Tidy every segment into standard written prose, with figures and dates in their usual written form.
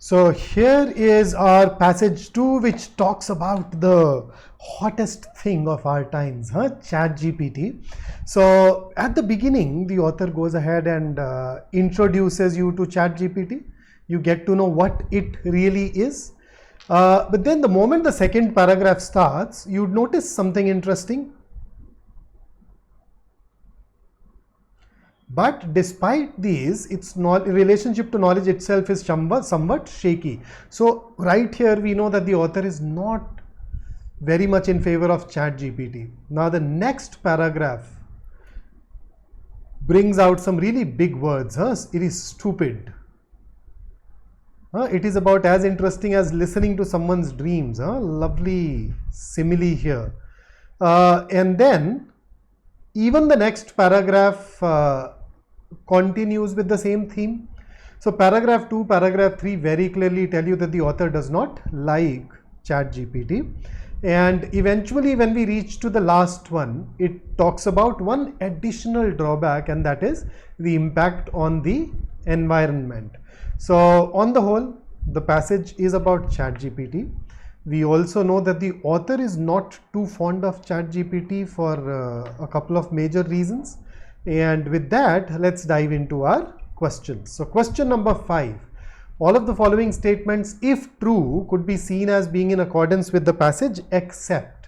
So here is our passage 2, which talks about the hottest thing of our times, ChatGPT. So at the beginning, the author goes ahead and introduces you to ChatGPT. You get to know what it really is. But then the moment the second paragraph starts, you'd notice something interesting. But despite these, its relationship to knowledge itself is somewhat shaky. So right here we know that the author is not very much in favor of ChatGPT. Now the next paragraph brings out some really big words. It is stupid. It is about as interesting as listening to someone's dreams. Lovely simile here. And then even the next paragraph continues with the same theme. So paragraph 2, paragraph 3 very clearly tell you that the author does not like ChatGPT. And eventually when we reach to the last one, it talks about one additional drawback, and that is the impact on the environment. So on the whole, the passage is about ChatGPT. We also know that the author is not too fond of ChatGPT for a couple of major reasons. And with that, let's dive into our questions. So question number 5. All of the following statements, if true, could be seen as being in accordance with the passage except.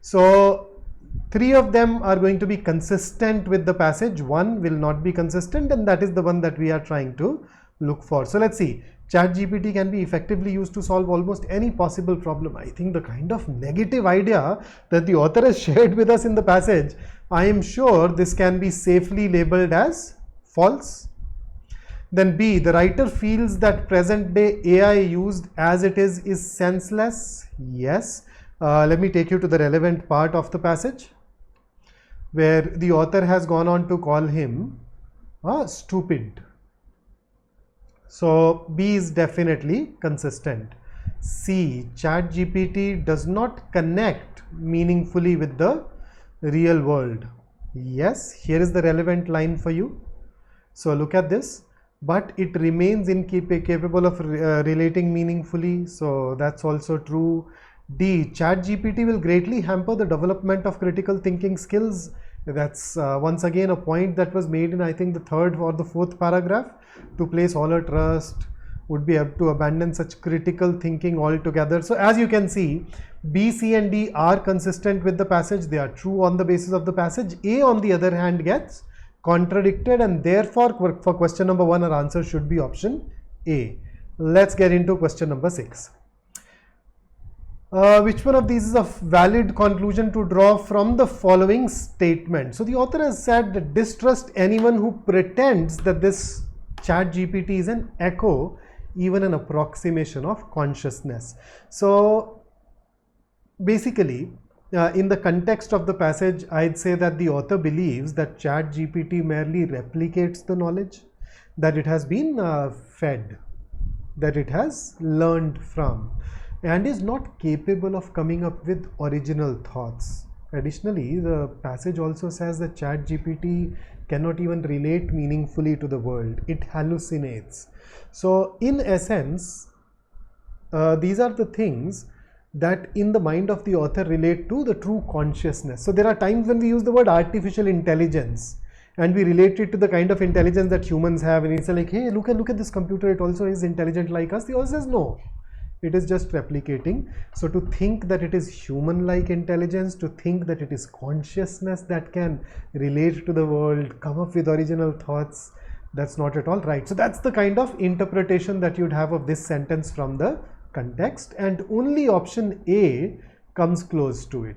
So 3 of them are going to be consistent with the passage. 1 will not be consistent, and that is the one that we are trying to look for. So let's see. ChatGPT can be effectively used to solve almost any possible problem. I think the kind of negative idea that the author has shared with us in the passage, I am sure this can be safely labeled as false. Then B, the writer feels that present day AI used as it is senseless. Yes. Let me take you to the relevant part of the passage, where the author has gone on to call him stupid. So B is definitely consistent. C, ChatGPT does not connect meaningfully with the real world. Yes, here is the relevant line for you. So look at this. But it remains incapable of relating meaningfully. So that's also true. D, ChatGPT will greatly hamper the development of critical thinking skills. That's once again a point that was made in, I think, the 3rd or the 4th paragraph. To place all our trust, would be able to abandon such critical thinking altogether. So as you can see, B, C and D are consistent with the passage. They are true on the basis of the passage. A, on the other hand, gets contradicted, and therefore for question number 1, our answer should be option A. Let's get into question number 6. Which one of these is a valid conclusion to draw from the following statement? So the author has said, distrust anyone who pretends that this ChatGPT is an echo, even an approximation of consciousness. So basically, in the context of the passage, I'd say that the author believes that ChatGPT merely replicates the knowledge that it has been fed, that it has learned from, and is not capable of coming up with original thoughts. Additionally, the passage also says that ChatGPT cannot even relate meaningfully to the world. It hallucinates. So in essence, these are the things that in the mind of the author relate to the true consciousness. So there are times when we use the word artificial intelligence and we relate it to the kind of intelligence that humans have, and it's like, hey, look at this computer, it also is intelligent like us. The author says no, it is just replicating. So to think that it is human-like intelligence, to think that it is consciousness that can relate to the world, come up with original thoughts, that's not at all right. So that's the kind of interpretation that you'd have of this sentence from the context, and only option A comes close to it.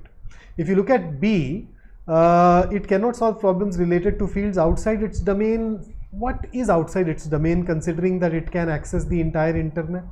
If you look at B, it cannot solve problems related to fields outside its domain. What is outside its domain, considering that it can access the entire internet?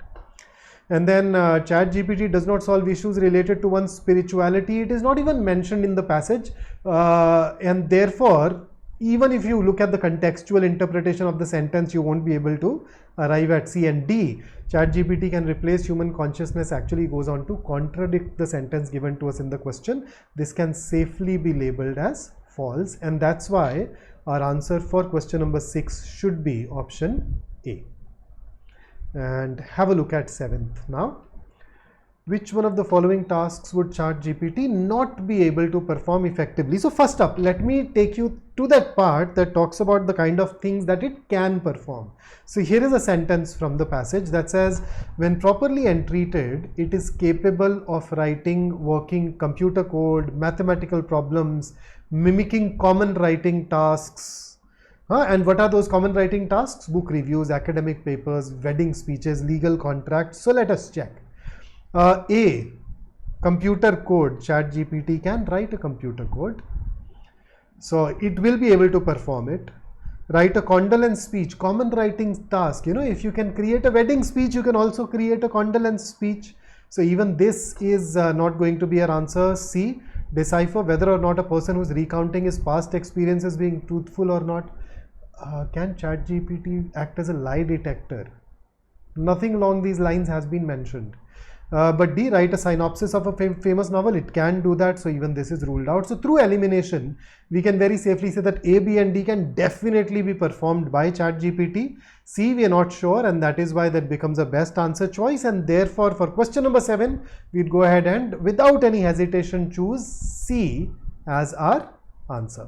And then ChatGPT does not solve issues related to one's spirituality. It is not even mentioned in the passage, and therefore even if you look at the contextual interpretation of the sentence, you won't be able to arrive at C. And D, ChatGPT can replace human consciousness, actually goes on to contradict the sentence given to us in the question. This can safely be labeled as false, and that's why our answer for question number 6 should be option A. and have a look at 7th now. Which one of the following tasks would ChatGPT not be able to perform effectively? So first up, let me take you to that part that talks about the kind of things that it can perform. So here is a sentence from the passage that says, when properly entreated, it is capable of writing working computer code, mathematical problems, mimicking common writing tasks. And what are those common writing tasks? Book reviews, academic papers, wedding speeches, legal contracts. So let us check. A, computer code. ChatGPT can write a computer code, so it will be able to perform it. Write a condolence speech, common writing task. You know, if you can create a wedding speech, you can also create a condolence speech. So even this is not going to be our answer. C, decipher whether or not a person who's recounting his past experiences being truthful or not. Can ChatGPT act as a lie detector? Nothing along these lines has been mentioned. But D, write a synopsis of a famous novel. It can do that, so even this is ruled out. So through elimination, we can very safely say that A, B and D can definitely be performed by ChatGPT. C, we are not sure, and that is why that becomes a best answer choice. And therefore, for question number 7, we'd go ahead and without any hesitation choose C as our answer.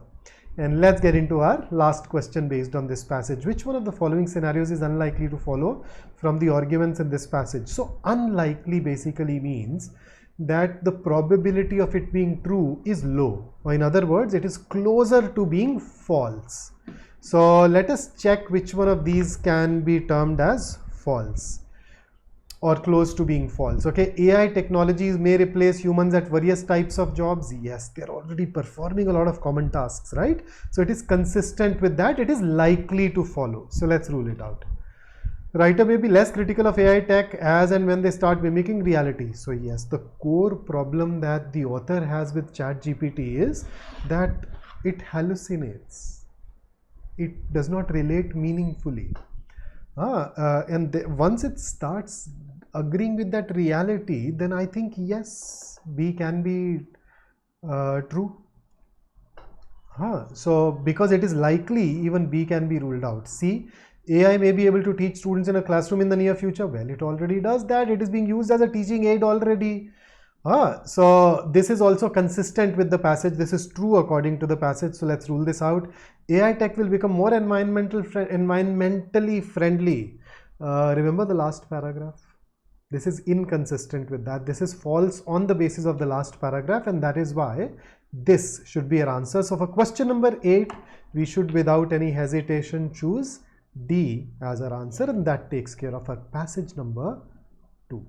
And let's get into our last question based on this passage. Which one of the following scenarios is unlikely to follow from the arguments in this passage? So unlikely basically means that the probability of it being true is low, or in other words, it is closer to being false. So let us check which one of these can be termed as false or close to being false. Okay, AI technologies may replace humans at various types of jobs. Yes, they're already performing a lot of common tasks, right? So it is consistent with that. It is likely to follow. So let's rule it out. Writer may be less critical of AI tech as and when they start mimicking reality. So yes, the core problem that the author has with ChatGPT is that it hallucinates. It does not relate meaningfully. Once it starts agreeing with that reality, then I think yes, B can be true. So because it is likely, even B can be ruled out. C, AI may be able to teach students in a classroom in the near future. Well, it already does that. It is being used as a teaching aid already. So this is also consistent with the passage. This is true according to the passage. So let's rule this out. AI tech will become more environmentally friendly. Remember the last paragraph? This is inconsistent with that. This is false on the basis of the last paragraph, and that is why this should be our answer. So for question number 8, we should without any hesitation choose D as our answer, and that takes care of our passage number 2.